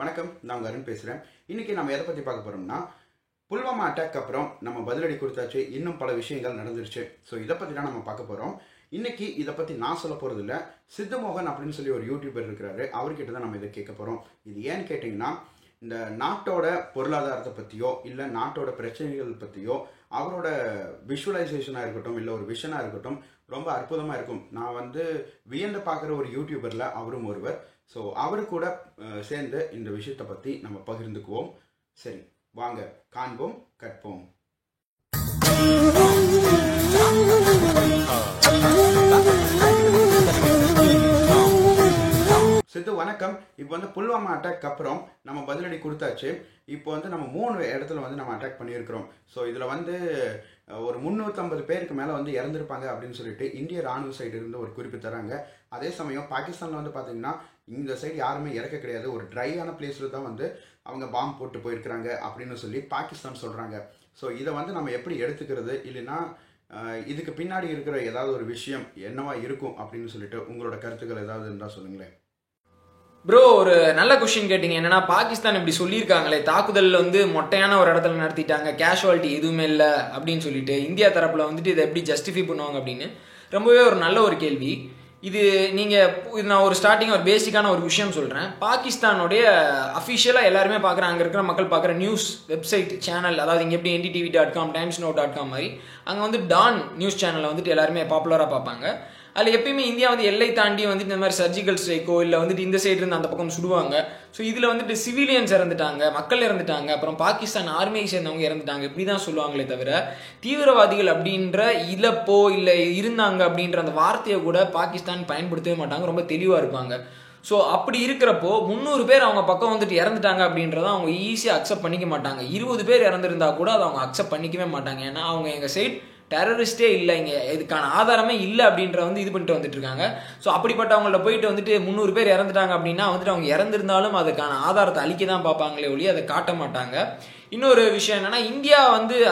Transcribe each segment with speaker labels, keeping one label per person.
Speaker 1: வணக்கம், நான் உங்கள் அருண் பேசுகிறேன். இன்றைக்கி நம்ம எதை பற்றி பார்க்க போகிறோம்னா, புல்வாமா அட்டாக் அப்புறம் நம்ம பதிலடி கொடுத்தாச்சு, இன்னும் பல விஷயங்கள் நடந்துருச்சு. ஸோ இதை பற்றி தான் நம்ம பார்க்க போகிறோம். இன்றைக்கி இதை பற்றி நான் சொல்ல போகிறது இல்லை, சித்து மோகன் அப்படின்னு சொல்லி ஒரு யூடியூபர் இருக்கிறாரு, அவர்கிட்ட தான் நம்ம இதை கேட்க போகிறோம். இது ஏன்னு கேட்டிங்கன்னா, இந்த நாட்டோட பொருளாதாரத்தை பற்றியோ இல்லை நாட்டோட பிரச்சனைகள் பற்றியோ அவரோட விஷுவலைசேஷனாக இருக்கட்டும் இல்லை ஒரு விஷனாக இருக்கட்டும் ரொம்ப அற்புதமாக இருக்கும். நான் வியந்து பார்க்குற ஒரு யூடியூபரில் அவரும் ஒருவர். ஸோ அவரு கூட சேர்ந்து இந்த விஷயத்தை பற்றி நம்ம பகிர்ந்துக்குவோம். சரி, வாங்க காண்போம், கற்போம். சித்து வணக்கம். இப்போ புல்வாமா அட்டாக் அப்புறம் நம்ம பதிலடி கொடுத்தாச்சு. இப்போ நம்ம 3 இடத்துல நம்ம அட்டாக் பண்ணியிருக்கிறோம். ஸோ இதில் ஒரு 350 பேருக்கு மேலே இறந்துருப்பாங்க அப்படின்னு சொல்லிட்டு இந்திய ராணுவ சைடு இருந்து ஒரு குறிப்பு தராங்க. அதே சமயம் பாகிஸ்தானில் பார்த்தீங்கன்னா இந்த சைடு யாருமே இறக்க கிடையாது, ஒரு ட்ரையான பிளேஸில் தான் அவங்க பாம்பு போட்டு போயிருக்கிறாங்க அப்படின்னு சொல்லி பாகிஸ்தான் சொல்கிறாங்க. ஸோ இதை நம்ம எப்படி எடுத்துக்கிறது, இல்லைன்னா இதுக்கு பின்னாடி இருக்கிற ஏதாவது ஒரு விஷயம் என்னவா இருக்கும் அப்படின்னு சொல்லிட்டு உங்களோட கருத்துக்கள் ஏதாவது இருந்தால் சொல்லுங்களேன்.
Speaker 2: ப்ரோ, ஒரு நல்ல கொஸ்டின் கேட்டிங்க. என்னன்னா, பாகிஸ்தான் இப்படி சொல்லியிருக்காங்களே, தாக்குதல் மொட்டையான ஒரு இடத்துல நடத்திட்டாங்க, கேஷுவாலிட்டி எதுவுமே இல்லை அப்படின்னு சொல்லிட்டு இந்தியா தரப்புல இதை எப்படி ஜஸ்டிஃபை பண்ணுவாங்க அப்படின்னு ரொம்பவே ஒரு நல்ல ஒரு கேள்வி. இது நான் ஒரு ஸ்டார்டிங் ஒரு பேசிக்கான ஒரு விஷயம் சொல்கிறேன். பாகிஸ்தானுடைய அஃபிஷியலாக எல்லாருமே பார்க்குற, அங்கே இருக்கிற மக்கள் பார்க்குற நியூஸ் வெப்சைட் சேனல், அதாவது இங்கே எப்படி NDTV.com timesnow.com மாதிரி அங்கே டான் நியூஸ் சேனலில் எல்லாருமே பாப்புலராக பார்ப்பாங்க. அதில் எப்பயுமே இந்தியா எல்லை தாண்டி இந்த மாதிரி சர்ஜிக்கல் ஸ்ட்ரைக்கோ இல்லை இந்த சைடு இருந்து அந்த பக்கம் சுடுவாங்க. ஸோ இதில் சிவிலியன்ஸ் இறந்துட்டாங்க, மக்கள் இறந்துட்டாங்க, அப்புறம் பாகிஸ்தான் ஆர்மியை சேர்ந்தவங்க இறந்துட்டாங்க, இப்படி தான் சொல்லுவாங்களே தவிர தீவிரவாதிகள் அப்படின்ற இழப்போ இல்லை இருந்தாங்க அப்படின்ற அந்த வார்த்தையை கூட பாகிஸ்தான் பயன்படுத்தவே மாட்டாங்க, ரொம்ப தெளிவாக இருப்பாங்க. ஸோ அப்படி இருக்கிறப்போ 300 பேர் அவங்க பக்கம் இறந்துட்டாங்க அப்படின்றத அவங்க ஈஸியாக அக்செப்ட் பண்ணிக்க மாட்டாங்க. 20 பேர் இறந்துருந்தா கூட அதை அவங்க அக்செப்ட் பண்ணிக்கவே மாட்டாங்க. ஏன்னா அவங்க எங்கள் சைட் டெரரிஸ்டே இல்லை, இங்கே இதுக்கான ஆதாரமே இல்லை அப்படின்ற இது பண்ணிட்டு வந்துட்டு இருக்காங்க. ஸோ அப்படிப்பட்டவங்கள்ட்ட போயிட்டு 300 பேர் இறந்துட்டாங்க அப்படின்னா அவங்க இறந்துருந்தாலும் அதுக்கான ஆதாரத்தை அழிக்க தான் பார்ப்பாங்களே ஒழிய அதை காட்ட மாட்டாங்க. இன்னொரு விஷயம் என்னன்னா, இந்தியா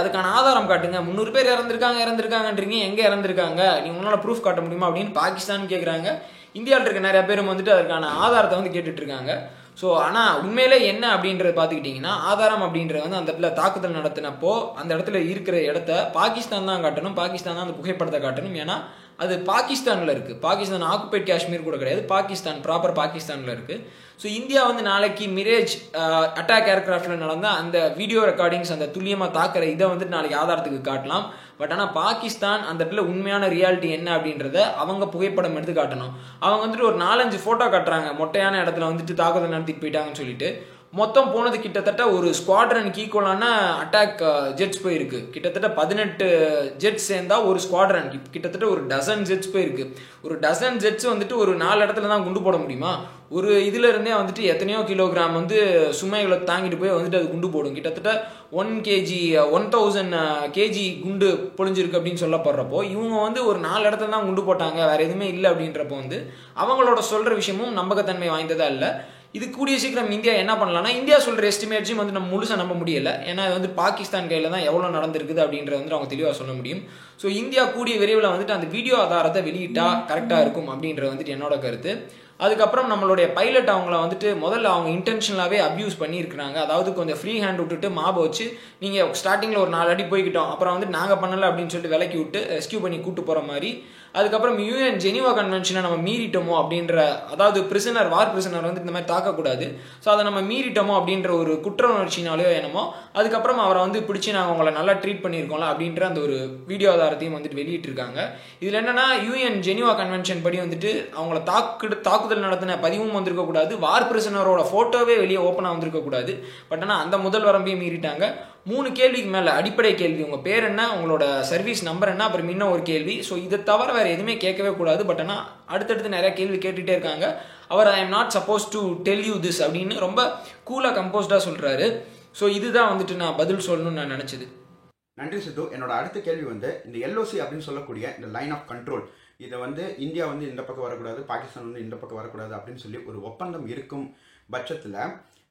Speaker 2: அதுக்கான ஆதாரம் காட்டுங்க, 300 பேர் இறந்துருக்காங்கன்றீங்க, எங்கே இறந்துருக்காங்க, நீங்கள் உங்களால் ப்ரூஃப் காட்ட முடியுமா அப்படின்னு பாகிஸ்தான் கேட்குறாங்க. இந்தியாவில் இருக்க நிறைய பேரும் அதற்கான ஆதாரத்தை கேட்டுட்டு இருக்காங்க. ஸோ ஆனால் உண்மையிலே என்ன அப்படின்றத பார்த்துக்கிட்டிங்கன்னா, ஆதாரம் அப்படின்றது அந்த இடத்துல தாக்குதல் நடத்தினப்போ அந்த இடத்துல இருக்கிற இடத்த பாகிஸ்தான் தான் காட்டணும், பாகிஸ்தான் தான் அந்த புகைப்படத்தை காட்டணும். ஏன்னா அது பாகிஸ்தானில் இருக்குது, பாகிஸ்தான் ஆக்குபைட் காஷ்மீர் கூட கிடையாது, பாகிஸ்தான் ப்ராப்பர் பாகிஸ்தானில் இருக்குது. ஸோ இந்தியா நாளைக்கு மிரேஜ் அட்டாக் ஏர்கிராஃப்டில் நடந்த அந்த வீடியோ ரெக்கார்டிங்ஸ், அந்த துல்லியமாக தாக்குற இதை நாளைக்கு ஆதாரத்துக்கு காட்டலாம். பட் ஆனால் பாகிஸ்தான் அந்த இடத்துல உண்மையான ரியாலிட்டி என்ன அப்படின்றத அவங்க புகைப்படம் எடுத்து காட்டணும். அவங்க ஒரு 4-5 ஃபோட்டோ காட்டுறாங்க, மொட்டையான இடத்துல தாக்குதல் நடத்திட்டு போயிட்டாங்கன்னு சொல்லிட்டு. மொத்தம் போனது கிட்டத்தட்ட ஒரு ஸ்குவாட்ரனுக்கு ஈக்குவலான அட்டாக் ஜெட்ஸ் போயிருக்கு. கிட்டத்தட்ட 18 ஜெட்ஸ் சேர்ந்தா ஒரு ஸ்குவாட்ரன், கிட்டத்தட்ட ஒரு டசன் ஜெட்ஸ் போயிருக்கு. ஒரு டசன் ஜெட்ஸ் ஒரு 4 இடத்துல தான் குண்டு போட முடியுமா? ஒரு இதுல இருந்தே எத்தனையோ கிலோகிராம் சுமைகளை தாங்கிட்டு போய் அது குண்டு போடும். கிட்டத்தட்ட 1 kg 1000 kg குண்டு பொழிஞ்சிருக்கு அப்படின்னு சொல்லப்படுறப்போ இவங்க ஒரு 4 இடத்துல தான் குண்டு போட்டாங்க, வேற எதுவுமே இல்லை அப்படின்றப்போ அவங்களோட சொல்ற விஷயமும் நம்பகத்தன்மை வாய்ந்ததா இல்லை. இது கூடிய சீக்கிரம் இந்தியா என்ன பண்ணலாம்னா, இந்தியா சொல்ற எஸ்டிமேட்ஸையும் நம்ம முழுசா நம்ப முடியல. ஏன்னா பாகிஸ்தான் கையில தான் எவ்வளவு நடந்திருக்குது அப்படின்றத அவங்க தெளிவாக சொல்ல முடியும். ஸோ இந்தியா கூடிய விரைவில் அந்த வீடியோ ஆதாரத்தை வெளியிட்டா கரெக்டாக இருக்கும் அப்படின்றது என்னோட கருத்து. அதுக்கப்புறம் நம்மளுடைய பைலட் அவங்கள முதல்ல அவங்க இன்டென்ஷனலாகவே அப்யூஸ் பண்ணியிருக்கிறாங்க. அதாவது கொஞ்சம் ஃப்ரீ ஹேண்ட் விட்டுட்டு மாபை வச்சு நீங்கள் ஸ்டார்டிங்கில் ஒரு 4 அடி போய்கிட்டோம், அப்புறம் நாங்கள் பண்ணலை அப்படின்னு சொல்லிட்டு விலக்கி விட்டு ரெஸ்கியூ பண்ணி கூட்டு போகிற மாதிரி. அதுக்கப்புறம் UN ஜெனீவா கன்வென்ஷனை நம்ம மீறிட்டோமோ அப்படின்ற, அதாவது வார் பிரிசனர் இந்த மாதிரி தாக்கக்கூடாது, ஸோ அதை நம்ம மீறிட்டோமோ அப்படின்ற ஒரு குற்ற உணர்ச்சினாலேயோ என்னமோ அதுக்கப்புறம் அவரை பிடிச்சி நாங்கள் உங்களை நல்லா ட்ரீட் பண்ணியிருக்கோம்ல அப்படின்ற அந்த ஒரு வீடியோ ஆதாரத்தையும் வெளியிட்டிருக்காங்க. இதில் என்னன்னா, UN ஜெனீவா கன்வென்ஷன் படி அவங்கள தாக்குதல் நடத்தின பதிவும் வந்திருக்கக்கூடாது, வார் பிரிசனரோட ஃபோட்டோவே வெளியே ஓப்பனாக வந்திருக்கக்கூடாது. பட் ஆனால் அந்த முதல் வரம்பையும் மீறிட்டாங்க. 3 கேள்விக்கு மேலே அடிப்படை கேள்வி, உங்கள் பேர் என்ன, உங்களோட சர்வீஸ் நம்பர் என்ன, அப்புறம் இன்னும் ஒரு கேள்வி. ஸோ இதை தவிர வேறு எதுவுமே கேட்கவே கூடாது. பட் ஆனால் அடுத்தடுத்து நிறைய கேள்வி கேட்டுகிட்டே இருக்காங்க. அவர் I am not suppose to tell you this அப்படின்னு ரொம்ப கூலாக கம்போஸ்டாக சொல்கிறாரு. ஸோ இதுதான் நான் பதில் சொல்லணும்னு நான் நினச்சது.
Speaker 1: நன்றி சித்து. என்னோட அடுத்த கேள்வி இந்த LOC அப்படின்னு சொல்லக்கூடிய இந்த லைன் ஆஃப் கண்ட்ரோல், இதை இந்தியா இந்த பக்கம் வரக்கூடாது, பாகிஸ்தான் இந்த பக்கம் வரக்கூடாது அப்படின்னு சொல்லி ஒரு ஒப்பந்தம் இருக்கும் பட்சத்தில்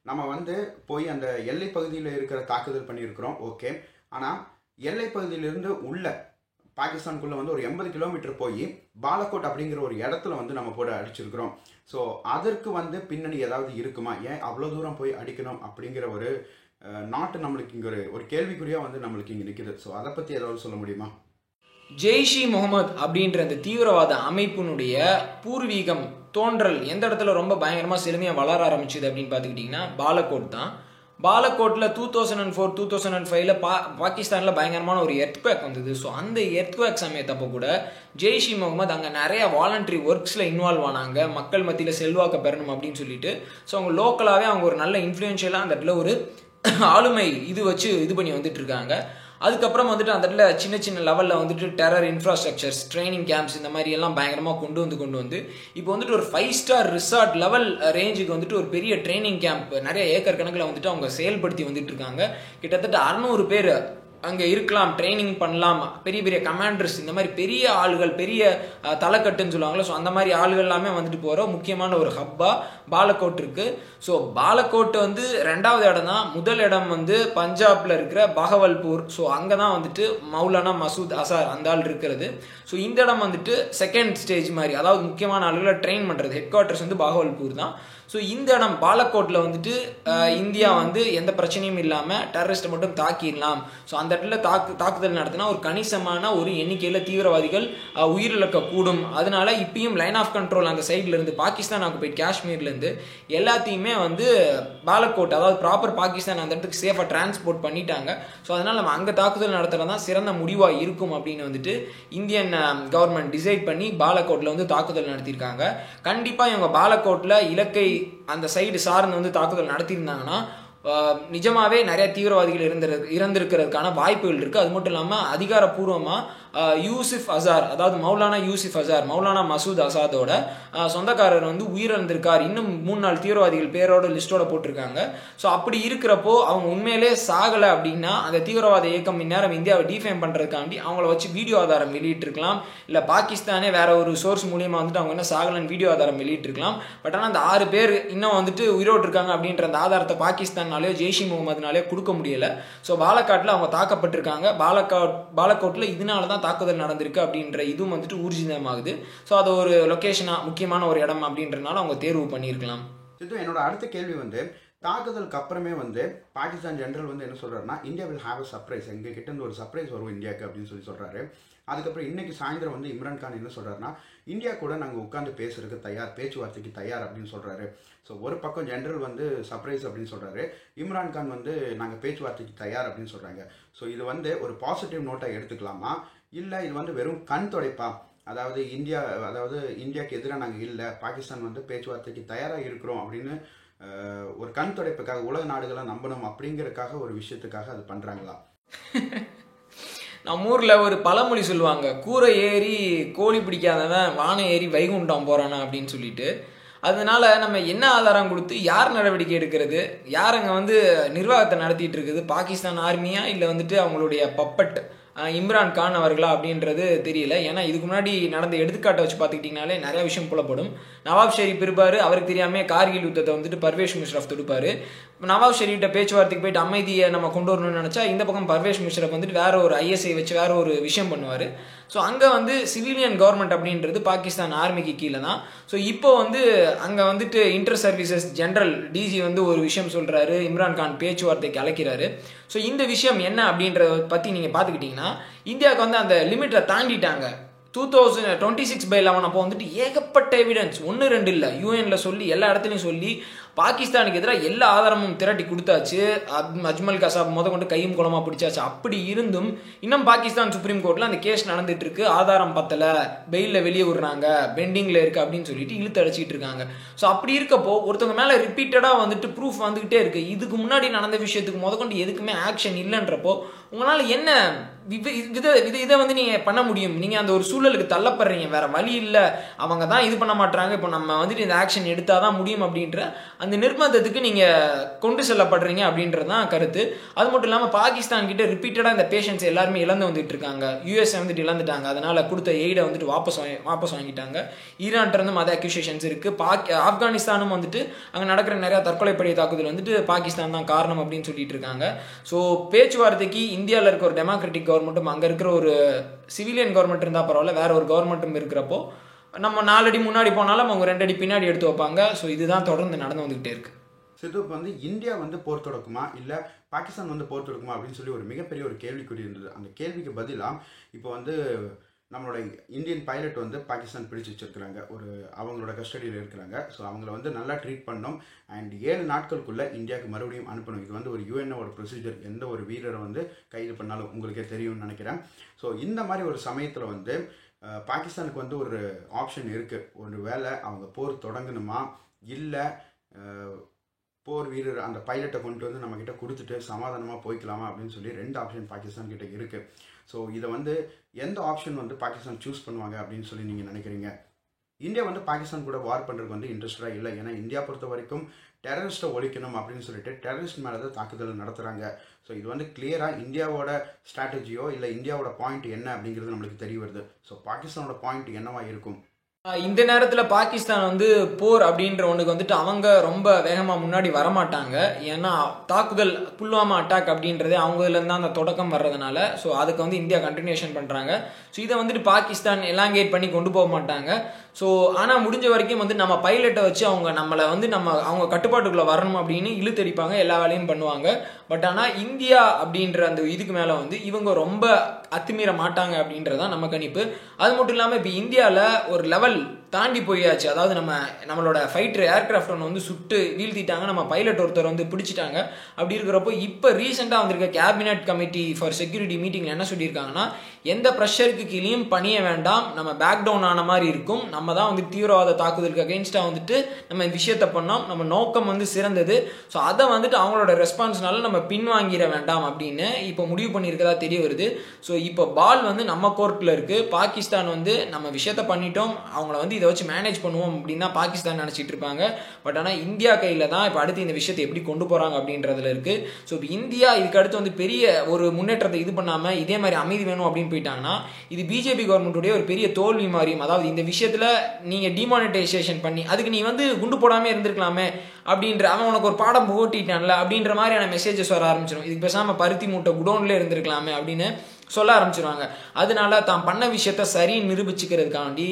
Speaker 1: நம்ம போய் அந்த எல்லை பகுதியில் இருக்கிற தாக்குதல் பண்ணியிருக்கிறோம், ஓகே. ஆனால் எல்லை பகுதியிலிருந்து உள்ள பாகிஸ்தானுக்குள்ளே வந்து ஒரு 80 கிலோமீட்டர் போய் பாலக்கோட் அப்படிங்கிற ஒரு இடத்துல வந்து நம்ம போட அடிச்சிருக்கிறோம். ஸோ அதற்கு வந்து பின்னணி ஏதாவது இருக்குமா, ஏன் அவ்வளோ தூரம் போய் அடிக்கணும் அப்படிங்கிற ஒரு நாட்டு நம்மளுக்கு இங்கே ஒரு கேள்விக்குறியாக வந்து நம்மளுக்கு இங்கே நிற்குது. ஸோ அதை பற்றி ஏதாவது சொல்ல முடியுமா?
Speaker 2: ஜெய்ஷ் இ முகமது அப்படின்ற அந்த தீவிரவாத அமைப்பினுடைய பூர்வீகம் தோன்றல் எந்த இடத்துல ரொம்ப பயங்கரமாக செழுமையாக வளர ஆரம்பிச்சுது அப்படின்னு பார்த்துக்கிட்டிங்கன்னா பாலக்கோட் தான். பாலக்கோட்டில் 2004 2005 பாகிஸ்தானில் பயங்கரமான ஒரு எர்த்குவேக் வந்தது. ஸோ அந்த எர்த்குவேக் சமயத்தப்போ கூட ஜெய்ஷ் இ முகமது அங்கே நிறைய வாலண்டரி ஒர்க்ஸில் இன்வால்வ் ஆனாங்க, மக்கள் மத்தியில் செல்வாக்க பெறணும் அப்படின்னு சொல்லிட்டு. ஸோ அவங்க லோக்கலாகவே அவங்க ஒரு நல்ல இன்ஃப்ளூயன்ஷியலாக அந்த இடத்துல ஒரு ஆளுமை இது பண்ணி வந்துட்டு இருக்காங்க. அதுக்கப்புறம் வந்துட்டு அந்த இடத்துல சின்ன சின்ன லெவலில் வந்துட்டு டெரர் இன்ஃப்ராஸ்ட்ரக்சர்ஸ், ட்ரைனிங் கேம்ப்ஸ் இந்த மாதிரி எல்லாம் பயங்கரமாக கொண்டு வந்து இப்போ வந்துட்டு ஒரு 5 ஸ்டார் ரிசார்ட் லெவல் ரேஞ்சுக்கு வந்துட்டு ஒரு பெரிய ட்ரைனிங் கேம்ப் நிறைய ஏக்கர் கணக்கில் வந்துட்டு அவங்க செயல்படுத்தி வந்துட்டு இருக்காங்க. கிட்டத்தட்ட 600 பேர் அங்கே இருக்கலாம், ட்ரைனிங் பண்ணலாம், பெரிய பெரிய கமாண்டர்ஸ், இந்த மாதிரி பெரிய ஆளுகள், பெரிய தலைக்கட்டுன்னு சொல்லுவாங்களே, ஸோ அந்த மாதிரி ஆளுகள் எல்லாமே வந்துட்டு போகிற முக்கியமான ஒரு ஹப்பா பாலக்கோட் இருக்குது. ஸோ பாலக்கோட் வந்து 2வது இடம் தான். முதல் இடம் வந்து பஞ்சாபில் இருக்கிற பகவல்பூர். ஸோ அங்கே தான் வந்துட்டு மௌலானா மசூத் அசார் அந்த ஆள் இருக்கிறது. ஸோ இந்த இடம் வந்துட்டு செகண்ட் ஸ்டேஜ் மாதிரி, அதாவது முக்கியமான ஆளுகளை ட்ரெயின் பண்ணுறது ஹெட் குவார்ட்டர்ஸ் வந்து பகவல்பூர் தான். ஸோ இந்த இடம் பாலக்கோட்டில் வந்துட்டு இந்தியா வந்து எந்த பிரச்சனையும் இல்லாமல் டெரரிஸ்ட்டை மட்டும் தாக்கிடலாம். ஸோ அந்த இடத்துல தாக்குதல் நடத்தினா ஒரு கணிசமான ஒரு எண்ணிக்கையில் தீவிரவாதிகள் உயிரிழக்க கூடும். அதனால இப்பயும் லைன் ஆஃப் கண்ட்ரோல் அந்த சைட்லேருந்து பாகிஸ்தான் ஆக்குபைட் காஷ்மீர்லேருந்து எல்லாத்தையுமே வந்து பாலக்கோட், அதாவது ப்ராப்பர் பாகிஸ்தான் அந்த இடத்துக்கு சேஃபாக டிரான்ஸ்போர்ட் பண்ணிட்டாங்க. ஸோ அதனால் நம்ம அங்கே தாக்குதல் நடத்துகிறது தான் சிறந்த முடிவாக இருக்கும் அப்படின்னு வந்துட்டு இந்தியன் கவர்மெண்ட் டிசைட் பண்ணி பாலக்கோட்டில் வந்து தாக்குதல் நடத்தியிருக்காங்க. கண்டிப்பாக இவங்க பாலக்கோட்டில் இலக்கை அந்த சைடு சார்ந்து வந்து தாக்குதல் நடத்தியிருந்தாங்கன்னா நிஜமாவே நிறைய தீவிரவாதிகள் இறந்திருக்கிறதுக்கான வாய்ப்புகள் இருக்குது. அது மட்டும் இல்லாமல் அதிகாரப்பூர்வமாக யூசிஃப் அசார், அதாவது மௌலானா யூசிஃப் அசார், மௌலானா மசூத் அசாதோட சொந்தக்காரர் வந்து உயிரிழந்திருக்கார். இன்னும் 3-4 தீவிரவாதிகள் பேரோட லிஸ்டோட போட்டிருக்காங்க. ஸோ அப்படி இருக்கிறப்போ அவங்க உண்மையிலே சாகலை அப்படின்னா அந்த தீவிரவாத இயக்கம் இந்நேரம் இந்தியாவை டிஃபேம் பண்ணுறதுக்காண்டி அவங்கள வச்சு வீடியோ ஆதாரம் வெளியிட்டிருக்கலாம். இல்லை பாகிஸ்தானே வேற ஒரு சோர்ஸ் மூலியமாக வந்துட்டு அவங்க என்ன சாகலன்னு வீடியோ ஆதாரம் வெளியிட்டிருக்கலாம். பட் ஆனால் அந்த 6 பேர் இன்னும் வந்துட்டு உயிரோடு இருக்காங்க அப்படின்ற அந்த ஆதாரத்தை பாகிஸ்தானாலேயோ ஜெய்ஷ் இ முகமதுனாலேயோ கொடுக்க முடியல. ஸோ பாலக்காட்டில் அவங்க தாக்கப்பட்டிருக்காங்க. பாலக்கோட்டில் இதனால தான் தாக்குதல் நடந்திருக்கு அப்படின்ற இதுவும் வந்துட்டு ஊர்ஜிதமாகுது. ஸோ அது ஒரு லொக்கேஷனாக முக்கியமான ஒரு இடம் அப்படின்றனால அவங்க தேர்வு பண்ணியிருக்கலாம்.
Speaker 1: சித்து, என்னோட அடுத்த கேள்வி வந்து தாக்குதலுக்கு அப்புறமே வந்து பாகிஸ்தான் ஜெனரல் வந்து என்ன சொல்றாருன்னா, India will have a surprise, எங்க கிட்ட இருந்து ஒரு சர்ப்ரைஸ் வரும் இந்தியாவுக்கு அப்படின்னு சொல்றாரு. அதுக்கப்புறம் இன்னைக்கு சாயந்தரம் வந்து இம்ரான் கான் என்ன சொல்றாருன்னா, இந்தியா கூட நாங்கள் உட்காந்து பேசுறதுக்கு தயார், பேச்சுவார்த்தைக்கு தயார் அப்படின்னு சொல்றாரு. ஸோ ஒரு பக்கம் ஜெனரல் வந்து சர்ப்ரைஸ் அப்படின்னு சொல்றாரு, இம்ரான் கான் வந்து நாங்கள் பேச்சுவார்த்தைக்கு தயார் அப்படின்னு சொல்றாங்க. ஸோ இது வந்து ஒரு பாசிட்டிவ் நோட்டாக எடுத்துக்கலாமா, இல்லை இது வந்து வெறும் கண் துடைப்பா? அதாவது இந்தியாவுக்கு எதிராக நாங்கள் இல்லை, பாகிஸ்தான் வந்து பேச்சுவார்த்தைக்கு தயாராக இருக்கிறோம் அப்படின்னு ஒரு கண் துடைப்புக்காக, உலக நாடுகளை நம்பணும் அப்படிங்கிறதுக்காக ஒரு விஷயத்துக்காக அது பண்ணுறாங்களா?
Speaker 2: நம்ம ஊரில் ஒரு பழமொழி சொல்லுவாங்க, கூரை ஏறி கோழி பிடிக்காதவன் வானை ஏறி வைகுண்டம் போகிறானா அப்படின்னு சொல்லிட்டு. அதனால நம்ம என்ன ஆதாரம் கொடுத்து யார் நடவடிக்கை எடுக்கிறது, யார் அங்கே வந்து நிர்வாகத்தை நடத்திட்டு இருக்குது, பாகிஸ்தான் ஆர்மியா இல்லை வந்துட்டு அவங்களுடைய பப்பட் இம்ரான் கான் அவர்களா அப்படின்றது தெரியல. ஏன்னா இதுக்கு முன்னாடி நடந்த எடுத்துக்காட்டை வச்சு பார்த்துக்கிட்டிங்கனாலே நிறைய விஷயம் புலப்படும். நவாப் ஷெரீப் இருப்பார், அவருக்கு தெரியாமல் கார்கில் யுத்தத்தை வந்துட்டு பர்வேஷ் முஷரஃப் தொடுப்பார். நவாப் ஷெரீஃப்ட்ட பேச்சுவார்த்தைக்கு போயிட்டு அமைதியை நம்ம கொண்டு வரணும்னு நினச்சா இந்த பக்கம் பர்வேஷ் முஷரஃப் வந்துட்டு வேற ஒரு ஐஎஸ்ஐ வச்சு வேற ஒரு விஷயம் பண்ணுவார். ஸோ அங்கே வந்து சிவிலியன் கவர்மெண்ட் அப்படின்றது பாகிஸ்தான் ஆர்மிக்கு கீழே தான். ஸோ இப்போ வந்து அங்கே வந்துட்டு இன்டர் சர்வீசஸ் ஜெனரல் டிஜி வந்து ஒரு விஷயம் சொல்கிறாரு, இம்ரான் கான் பேச்சுவார்த்தைக்கு அழைக்கிறாரு. ஸோ இந்த விஷயம் என்ன அப்படின்றத பற்றி நீங்கள் பார்த்துக்கிட்டிங்கன்னா, இந்தியாவுக்கு வந்து அந்த லிமிட்டை தாண்டிட்டாங்க. 2026/11 அப்போ வந்துட்டு ஏகப்பட்ட எவிடன்ஸ், 1-2 இல்லை, யூஎன்ல சொல்லி எல்லா இடத்துலையும் சொல்லி பாகிஸ்தானுக்கு எதிராக எல்லா ஆதாரமும் திரட்டி கொடுத்தாச்சு. அஜ்மல் கசாப் கொண்டு கையும் குளமாக பிடிச்சாச்சு. அப்படி இருந்தும் இன்னும் பாகிஸ்தான் சுப்ரீம் கோர்ட்டில் அந்த கேஸ் நடந்துட்டு இருக்கு. ஆதாரம் பத்தலை, பெயிலில் வெளியே விடுறாங்க, பெண்டிங்கில் இருக்கு அப்படின்னு சொல்லிட்டு இழுத்து அடிச்சிட்டு இருக்காங்க. ஸோ அப்படி இருக்கப்போ ஒருத்தவங்க மேலே ரிப்பீட்டடாக வந்துட்டு ப்ரூஃப் வந்துகிட்டே இருக்கு. இதுக்கு முன்னாடி நடந்த விஷயத்துக்கு கொண்டு எதுக்குமே ஆக்ஷன் இல்லைன்றப்போ உங்களால் என்ன இதை வந்து நீங்கள் பண்ண முடியும்? நீங்கள் அந்த ஒரு சூழலுக்கு தள்ளப்படுறீங்க, வேற வழி இல்லை, அவங்க தான் இது பண்ண மாட்டாங்க, இப்போ நம்ம வந்துட்டு இந்த ஆக்ஷன் எடுத்தால் தான் முடியும் அப்படின்ற அந்த நிர்பந்தத்துக்கு நீங்கள் கொண்டு செல்லப்படுறீங்க அப்படின்றது தான் கருத்து. அது மட்டும் இல்லாமல் பாகிஸ்தான் கிட்ட ரிப்பீட்டடாக இந்த பேஷண்ட்ஸ் எல்லாருமே இழந்து வந்துட்டு இருக்காங்க. யூஎஸ்ஏ வந்துட்டு இழந்துட்டாங்க, அதனால கொடுத்த எய்டை வந்துட்டு வாபஸ் வாங்கிட்டாங்க. ஈரான்கிட்டருந்தும் அதே அக்யூசேஷன்ஸ் இருக்குது. ஆப்கானிஸ்தானும் வந்துட்டு அங்கே நடக்கிற நிறையா தற்கொலைப்படை தாக்குதல் வந்துட்டு பாகிஸ்தான் தான் காரணம் அப்படின்னு சொல்லிட்டு இருக்காங்க. ஸோ பேச்சுவார்த்தைக்கு இந்தியாவில் இருக்க ஒரு டெமோக்ராட்டிக் கவர்மெண்ட்டும் அங்கே இருக்கிற ஒரு சிவிலியன் கவர்மெண்ட் இருந்தால் பரவாயில்ல, வேற ஒரு கவர்மெண்ட்டும் இருக்கிறப்போ நம்ம 4 அடி முன்னாடி போனாலும் அவங்க 2 அடி பின்னாடி எடுத்து வைப்பாங்க. ஸோ இதுதான் தொடர்ந்து நடந்து வந்துகிட்டே இருக்கு.
Speaker 1: சித்து, இப்போ வந்து இந்தியா வந்து போர் தொடக்குமா இல்லை பாகிஸ்தான் வந்து போர் தொடக்குமா அப்படின்னு சொல்லி ஒரு மிகப்பெரிய ஒரு கேள்விக்குறி இருந்தது. அந்த கேள்விக்கு பதிலாக இப்போ வந்து நம்மளோட இந்தியன் பைலட் வந்து பாகிஸ்தான் பிடிச்சி வச்சிருக்கிறாங்க, ஒரு அவங்களோட கஸ்டடியில் இருக்கிறாங்க. ஸோ அவங்கள வந்து நல்லா ட்ரீட் பண்ணணும் அண்ட் 7 நாட்களுக்குள்ளே இந்தியாவுக்கு மறுபடியும் அனுப்பணும். இது வந்து ஒரு யூஎன்ஓட ப்ரொசீஜர். எந்த ஒரு வீரரை வந்து கைது பண்ணாலும் உங்களுக்கே தெரியும்னு நினைக்கிறேன். ஸோ இந்த மாதிரி ஒரு சமயத்தில் வந்து பாகிஸ்தானுக்கு வந்து ஒரு ஆப்ஷன் இருக்குது. ஒரு வேளை அவங்க போர் தொடங்கணுமா இல்லை போர் வீரர் அந்த பைலட்டை கொண்டு வந்து நம்மக்கிட்ட கொடுத்துட்டு சமாதானமாக போய்க்கலாமா அப்படின்னு சொல்லி 2 ஆப்ஷன் பாகிஸ்தான் கிட்ட இருக்குது. ஸோ இதை வந்து எந்த ஆப்ஷன் வந்து பாகிஸ்தான் சூஸ் பண்ணுவாங்க அப்படின்னு சொல்லி நீங்கள் நினைக்கிறீங்க? இந்தியா வந்து பாகிஸ்தான் கூட வார் பண்ணுறதுக்கு வந்து இன்ட்ரெஸ்டாக இல்லை. ஏன்னா இந்தியா பொறுத்த வரைக்கும் டெரரிஸ்ட்டை ஒழிக்கணும் அப்படின்னு சொல்லிட்டு டெரரிஸ்ட் மேலே தான் தாக்குதல் நடத்துகிறாங்க. ஸோ இது வந்து கிளியராக இந்தியாவோட ஸ்ட்ராட்டஜியோ இல்லை இந்தியாவோட பாயிண்ட் என்ன அப்படிங்கிறது நம்மளுக்கு தெரிய வருது. ஸோ பாகிஸ்தானோட பாயிண்ட் என்னவா இருக்கும்?
Speaker 2: இந்த நேரத்தில் பாகிஸ்தான் வந்து போர் அப்படின்ற ஒன்றுக்கு வந்துட்டு அவங்க ரொம்ப வேகமாக முன்னாடி வரமாட்டாங்க. ஏன்னா தாக்குதல் புல்வாமா அட்டாக் அப்படின்றதே அவங்கலேருந்து தான் அந்த தொடக்கம் வர்றதுனால ஸோ அதுக்கு வந்து இந்தியா கண்டினியூஷன் பண்ணுறாங்க. ஸோ இதை வந்துட்டு பாகிஸ்தான் எலாங்கேட் பண்ணி கொண்டு போக மாட்டாங்க. ஸோ ஆனால் முடிஞ்ச வரைக்கும் வந்து நம்ம பைலட்டை வச்சு நம்மளை வந்து அவங்க கட்டுப்பாட்டுக்குள்ளே வரணும் அப்படின்னு இழுத்தடிப்பாங்க, எல்லா வேலையும் பண்ணுவாங்க. பட் ஆனால் இந்தியா அப்படின்ற அந்த இதுக்கு மேலே வந்து இவங்க ரொம்ப அத்துமீற மாட்டாங்க அப்படின்றதான் நம்ம கணிப்பு. அது மட்டும் இல்லாமல் இப்போ இந்தியாவில் ஒரு லெவல் தாண்டி போயாச்சு. அதாவது நம்மளோட ஃபைட்டர் ஏர்கிராஃப்ட் ஒன்று வந்து சுட்டு வீழ்த்திட்டாங்க, நம்ம பைலட் ஒருத்தர் வந்து பிடிச்சிட்டாங்க. அப்படி இருக்கிறப்போ இப்போ ரீசெண்டாக வந்திருக்க கேபினட் கமிட்டி ஃபார் செக்யூரிட்டி மீட்டிங்கில் என்ன சொல்லியிருக்காங்கன்னா, எந்த ப்ரெஷருக்கு கீழேயும் பணிய வேண்டாம், நம்ம பேக் டவுன் ஆன மாதிரி இருக்கும், நம்ம தான் வந்து தீவிரவாத தாக்குதலுக்கு அகெயின்ஸ்டாக வந்துட்டு நம்ம இந்த விஷயத்தை பண்ணோம், நம்ம நோக்கம் வந்து சிறந்தது. ஸோ அதை வந்துட்டு அவங்களோட ரெஸ்பான்ஸ்னால நம்ம பின்வாங்கிட வேண்டாம் அப்படின்னு இப்போ முடிவு பண்ணியிருக்கதா தெரிய வருது. ஸோ இப்போ பால் வந்து நம்ம கோர்ட்டில் இருக்குது. பாகிஸ்தான் வந்து நம்ம விஷயத்த பண்ணிட்டோம், அவங்கள வந்து இதை வச்சு மேனேஜ் பண்ணுவோம் அப்படின்னு தான் பாகிஸ்தான் நினச்சிட்டு இருப்பாங்க. பட் ஆனால் இந்தியா கையில் தான் இப்போ அடுத்து இந்த விஷயத்தை எப்படி கொண்டு போகிறாங்க அப்படின்றதுல இருக்குது. ஸோ இப்போ இந்தியா இதுக்கு அடுத்து வந்து பெரிய ஒரு முன்னேற்றத்தை இது பண்ணாமல் இதே மாதிரி அமைதி வேணும் அப்படின்னு போயிட்டாங்கன்னா இது பிஜேபி கவர்மெண்ட்டுடைய ஒரு பெரிய தோல்வி மாதிரியும். அதாவது இந்த விஷயத்தில் நீங்கள் டிமானிட்டைசேஷன் பண்ணி அதுக்கு நீ வந்து குண்டு போடாமல் இருந்திருக்கலாமே அப்படின்ற, அவன் உனக்கு ஒரு பாடம் புகட்டிட்டான்ல அப்படின்ற மாதிரியான மெசேஜஸ் வர ஆரம்பிச்சிடும். இதுக்கு பேசாமல் பருத்தி மூட்டை குடோன்லேயே இருந்திருக்கலாமே அப்படின்னு சொல்ல ஆரம்பிச்சிருவாங்க. அதனால தான் பண்ண விஷயத்த சரின்னு நிரூபிச்சுக்கிறதுக்காண்டி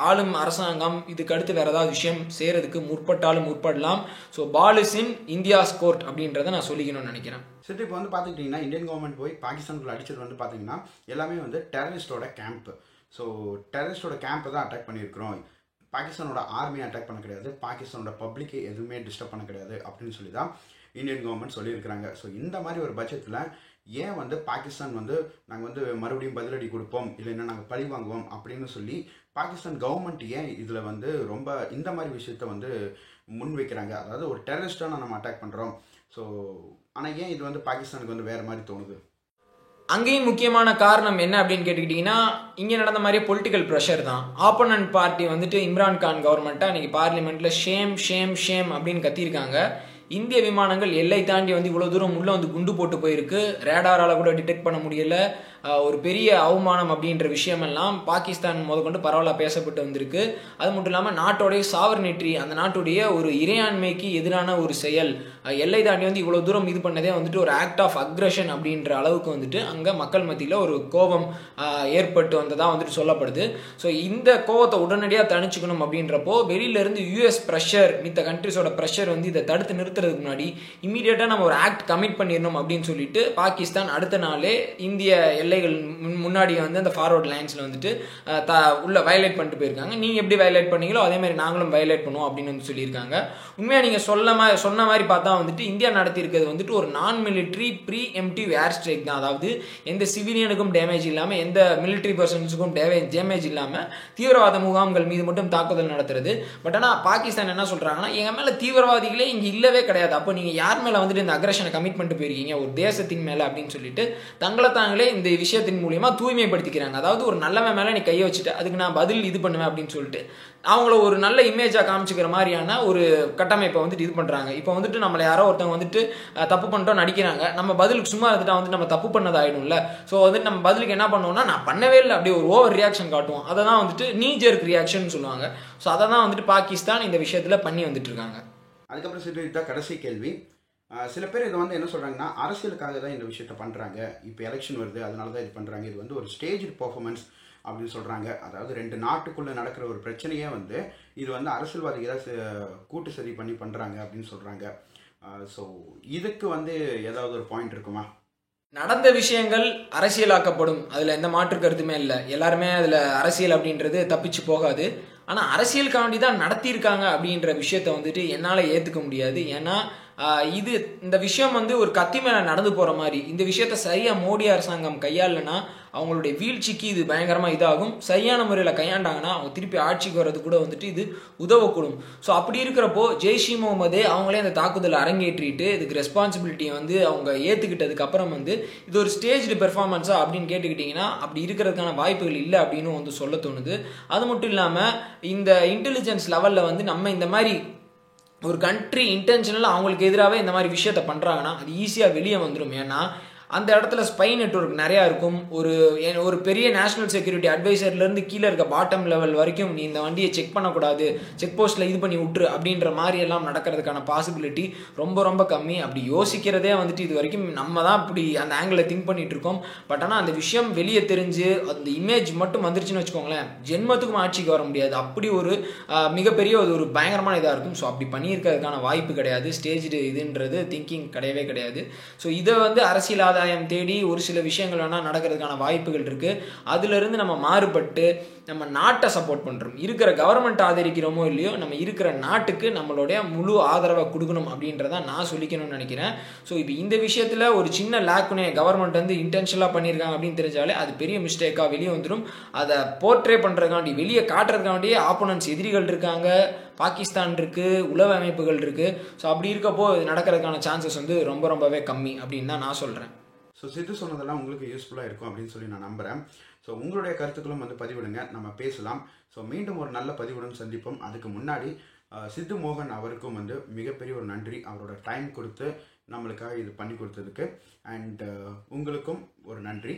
Speaker 2: ஆளும் அரசாங்கம் இதுக்கு அடுத்து வேற ஏதாவது விஷயம் செய்யறதுக்கு முற்பட்டாலும் முற்படலாம். So ball is in India's court அப்படின்றத நான் சொல்லிக்கணும்னு நினைக்கிறேன்.
Speaker 1: சரி, இப்போ வந்து பார்த்துக்கிட்டிங்கன்னா இந்தியன் கவர்மெண்ட் போய் பாகிஸ்தானுக்குள்ள அடிச்சது வந்து பார்த்தீங்கன்னா எல்லாமே வந்து டெரரிஸ்டோட கேம்ப். ஸோ டெரரிஸ்டோட கேம்பை தான் அட்டாக் பண்ணியிருக்கிறோம், பாகிஸ்தானோட ஆர்மியை அட்டாக் பண்ண கிடையாது, பாகிஸ்தானோட பப்ளிக்கை எதுவுமே டிஸ்டர்ப் பண்ண கிடையாது அப்படின்னு சொல்லி தான் இந்தியன் கவர்மெண்ட் சொல்லியிருக்கிறாங்க. ஸோ இந்த மாதிரி ஒரு பட்சத்தில் ஏன் வந்து பாகிஸ்தான் வந்து நாங்கள் வந்து மறுபடியும் பதிலடி கொடுப்போம் இல்லைன்னா நாங்கள் பழி வாங்குவோம் அப்படின்னு சொல்லி பாகிஸ்தான் கவர்மெண்ட் ஏன் இதில் வந்து ரொம்ப இந்த மாதிரி விஷயத்த வந்து முன் வைக்கிறாங்க? அதாவது ஒரு டெரரிஸ்டாக நம்ம அட்டாக் பண்ணுறோம். ஸோ ஆனால் ஏன் இது வந்து பாகிஸ்தானுக்கு வந்து வேறு மாதிரி தோணுது?
Speaker 2: அங்கேயும் முக்கியமான காரணம் என்ன அப்படின்னு கேட்டுக்கிட்டிங்கன்னா, இங்கே நடந்த மாதிரியே பொலிட்டிக்கல் ப்ரெஷர் தான். ஆப்போனன்ட் பார்ட்டி வந்துட்டு இம்ரான்கான் கவர்மெண்ட்டாக இன்றைக்கி பார்லிமெண்ட்டில் ஷேம் ஷேம் ஷேம் அப்படின்னு கத்தியிருக்காங்க. இந்திய விமானங்கள் எல்லை தாண்டி வந்து இவ்வளோ தூரம் உள்ளே வந்து குண்டு போட்டு போயிருக்கு, ரேடாரால் கூட டிடெக்ட் பண்ண முடியல, ஒரு பெரிய அவமானம் அப்படின்ற விஷயமெல்லாம் பாகிஸ்தான் முதற்கொண்டு பரவலாக பேசப்பட்டு வந்திருக்கு. அது மட்டும் இல்லாமல் நாட்டோடைய சாவர்னிட்டி, அந்த நாட்டுடைய ஒரு இறையாண்மைக்கு எதிரான ஒரு செயல், எல்லை தாண்டி வந்து இவ்வளோ தூரம் இது பண்ணதே வந்துட்டு ஒரு ஆக்ட் ஆஃப் அக்ரஷன் அப்படின்ற அளவுக்கு வந்துட்டு அங்கே மக்கள் மத்தியில் ஒரு கோபம் ஏற்பட்டு வந்ததாக வந்துட்டு சொல்லப்படுது. ஸோ இந்த கோபத்தை உடனடியாக தணிச்சுக்கணும் அப்படின்றப்போ வெளியிலேருந்து யூஎஸ் ப்ரெஷர், மித்த கண்ட்ரிஸோட ப்ரெஷர் வந்து இதை தடுத்து நிறுத்துறதுக்கு முன்னாடி இமீடியட்டாக நம்ம ஒரு ஆக்ட் கமிட் பண்ணிடணும் அப்படின்னு சொல்லிட்டு பாகிஸ்தான் அடுத்த நாளே இந்திய எல்லைகள் முன்னாடி வந்து அந்த ஃபார்வர்ட் லைன்ஸில் வந்துட்டு உள்ள வயலேட் பண்ணிட்டு போயிருக்காங்க. நீங்கள் எப்படி வயலேட் பண்ணீங்களோ அதே மாதிரி நாங்களும் வயலேட் பண்ணுவோம் அப்படின்னு வந்து சொல்லியிருக்காங்க. உண்மையாக நீங்கள் சொன்ன மாதிரி பார்த்தா வந்துட்டு இந்தியா நடத்தியிருக்கிறது வந்துட்டு ஒரு நான் மிலிட்ரி ப்ரீ எம்டிவ் ஏர் ஸ்ட்ரைக் தான். அதாவது எந்த சிவிலியனுக்கும் டேமேஜ் இல்லாமல், எந்த மிலிட்ரி பர்சன்ஸுக்கும் டேமேஜ் இல்லாமல் தீவிரவாத முகாம்கள் மீது மட்டும் தாக்குதல் நடத்துறது. பட் ஆனால் பாகிஸ்தான் என்ன சொல்கிறாங்கன்னா, எங்கள் மேலே தீவிரவாதிகளே இங்கே இல்லவே கிடையாது, அப்போ நீங்கள் யார் மேலே வந்துட்டு இந்த அக்ரஷனை கமிட் பண்ணிட்டு போயிருக்கீங்க ஒரு தேசத்தின் மேலே அப்படின்னு சொல்லிட்டு தங்களை தாங்களே இந்த விஷயத்தின் மூலியமாக தூய்மைப்படுத்திக்கிறாங்க. அதாவது ஒரு நல்லவன் மேலே நீ கையை வச்சுட்டு அதுக்கு நான் பதில் இது பண்ணுவேன் அப்படின்னு சொல்லிட்டு அவங்கள ஒரு நல்ல இமேஜாக காமிச்சிக்கிற மாதிரியான ஒரு கட்டமைப்பை வந்துட்டு இது பண்ணுறாங்க. இப்போ வந்துட்டு நம்மளை யாரோ ஒருத்தவங்க வந்துட்டு தப்பு பண்ணிட்டோம் நடிக்கிறாங்க, நம்ம பதிலுக்கு சும்மா இருந்துட்டா வந்துட்டு நம்ம தப்பு பண்ணது ஆகிடும்ல. ஸோ வந்துட்டு நம்ம பதிலுக்கு என்ன பண்ணுவோம்னா, நான் பண்ணவே இல்லை அப்படியே ஒரு ஓவர் ரியாக்ஷன் காட்டுவோம். அதை தான் வந்துட்டு நீ ஜெர்க் ரியாக்ஷன் சொல்லுவாங்க. ஸோ அதை தான் வந்துட்டு பாகிஸ்தான் இந்த விஷயத்தில் பண்ணி வந்துட்டு இருக்காங்க.
Speaker 1: அதுக்கப்புறம் சொல்லிட்டு கடைசி கேள்வி, சில பேர் இதை வந்து என்ன சொல்கிறாங்கன்னா அரசியலுக்காக தான் இந்த விஷயத்த பண்ணுறாங்க, இப்போ எலெக்ஷன் வருது அதனால தான் இது பண்ணுறாங்க, இது வந்து ஒரு ஸ்டேஜ் பெர்ஃபார்மன்ஸ் அப்படின்னு சொல்கிறாங்க. அதாவது 2 நாட்டுக்குள்ளே நடக்கிற ஒரு பிரச்சனையே வந்து இது வந்து அரசியல்வாதிகள் கூட்டு சதி பண்ணி பண்ணுறாங்க அப்படின்னு சொல்கிறாங்க. ஸோ இதுக்கு வந்து ஏதாவது ஒரு பாயிண்ட் இருக்குமா?
Speaker 2: நடந்த விஷயங்கள் அரசியலாக்கப்படும், அதில் எந்த மாற்று கருத்துமே இல்லை. எல்லாருமே அதில் அரசியல் அப்படின்றது தப்பிச்சு போகாது. ஆனால் அரசியலுக்காண்டி தான் நடத்தியிருக்காங்க அப்படின்ற விஷயத்த வந்துட்டு என்னால் ஏற்றுக்க முடியாது. ஏன்னா இந்த விஷயம் வந்து ஒரு கத்தி மேலே நடந்து போகிற மாதிரி. இந்த விஷயத்த சரியாக மோடி அரசாங்கம் கையாளனா அவங்களுடைய வீழ்ச்சிக்கு இது பயங்கரமாக இதாகும். சரியான முறையில் கையாண்டாங்கன்னா அவங்க திருப்பி ஆட்சிக்கு வர்றது கூட வந்துட்டு இது உதவக்கூடும். ஸோ அப்படி இருக்கிறப்போ ஜெய்ஷ் இ முகமதே அவங்களே அந்த தாக்குதலை அரங்கேற்றிட்டு இதுக்கு ரெஸ்பான்சிபிலிட்டியை வந்து அவங்க ஏற்றுக்கிட்டதுக்கு அப்புறம் வந்து இது ஒரு ஸ்டேஜ்டு பெர்ஃபார்மன்ஸா அப்படின்னு கேட்டுக்கிட்டிங்கன்னா அப்படி இருக்கிறதுக்கான வாய்ப்புகள் இல்லை அப்படின்னு வந்து சொல்ல தோணுது. அது மட்டும் இல்லாமல் இந்த இன்டெலிஜென்ஸ் லெவலில் வந்து நம்ம இந்த மாதிரி ஒரு கண்ட்ரி இன்டென்ஷனலாக அவங்களுக்கு எதிராகவே இந்த மாதிரி விஷயத்த பண்ணுறாங்கன்னா அது ஈஸியாக வெளியே வந்துடும். ஏன்னா அந்த இடத்துல ஸ்பை நெட்வொர்க் நிறையா இருக்கும். ஒரு பெரிய நேஷனல் செக்யூரிட்டி அட்வைசர்லேருந்து கீழே இருக்க பாட்டம் லெவல் வரைக்கும் நீ இந்த வண்டியை செக் பண்ணக்கூடாது, செக் போஸ்ட்டில் இது பண்ணி விட்டுரு அப்படின்ற மாதிரி எல்லாம் நடக்கிறதுக்கான பாசிபிலிட்டி ரொம்ப ரொம்ப கம்மி. அப்படி யோசிக்கிறதே வந்துட்டு இது வரைக்கும் நம்ம தான் இப்படி அந்த ஆங்கிளில் திங்க் பண்ணிட்டு இருக்கோம். பட் ஆனால் அந்த விஷயம் வெளியே தெரிஞ்சு அந்த இமேஜ் மட்டும் வந்துருச்சுன்னு வச்சுக்கோங்களேன், ஜென்மத்துக்கும் ஆட்சிக்கு வர முடியாது. அப்படி ஒரு மிகப்பெரிய ஒரு பயங்கரமான இதாக இருக்கும். ஸோ அப்படி பண்ணியிருக்கிறதுக்கான வாய்ப்பு கிடையாது. ஸ்டேஜ்டு இதுன்றது திங்கிங் கிடையவே கிடையாது. ஸோ இதை வந்து அரசியல் ஆதாயம் தேடி ஒரு சில விஷயங்கள் வேணால் நடக்கிறதுக்கான வாய்ப்புகள் இருக்குது. அதிலிருந்து நம்ம மாறுபட்டு நம்ம நாட்டை சப்போர்ட் பண்ணுறோம், இருக்கிற கவர்மெண்ட் ஆதரிக்கிறோமோ இல்லையோ நம்ம இருக்கிற நாட்டுக்கு நம்மளுடைய முழு ஆதரவை கொடுக்கணும் அப்படின்றத நான் சொல்லிக்கணும்னு நினைக்கிறேன். ஸோ இப்போ இந்த விஷயத்தில் ஒரு சின்ன லேக்குனே கவர்மெண்ட் வந்து இன்டென்ஷனலாக பண்ணியிருக்காங்க அப்படின்னு தெரிஞ்சாலே அது பெரிய மிஸ்டேக்காக வெளியே வந்துடும். அதை போர்ட்ரே பண்ணுறதுக்காண்டி வெளியே காட்டுறதுக்காண்டியே ஆப்போனன்ட்ஸ் எதிரிகள் இருக்காங்க, பாகிஸ்தான் இருக்குது, உளவு அமைப்புகள் இருக்குது. ஸோ அப்படி இருக்கப்போ இது நடக்கிறதுக்கான சான்சஸ் வந்து ரொம்பவே கம்மி அப்படின்னு தான் நான் சொல்கிறேன்.
Speaker 1: ஸோ சித்து சொன்னதெல்லாம் உங்களுக்கு யூஸ்ஃபுல்லாக இருக்கும் அப்படின்னு சொல்லி நான் நம்புகிறேன். ஸோ உங்களுடைய கருத்துக்களும் வந்து பதிவிடுங்க, நம்ம பேசலாம். ஸோ மீண்டும் ஒரு நல்ல பதிவுடன் சந்திப்போம். அதுக்கு முன்னாடி சித்து மோகன் அவருக்கும் வந்து மிகப்பெரிய ஒரு நன்றி, அவரோட டைம் கொடுத்து நம்மளுக்காக இது பண்ணி கொடுத்ததுக்கு. அண்ட் உங்களுக்கும் ஒரு நன்றி.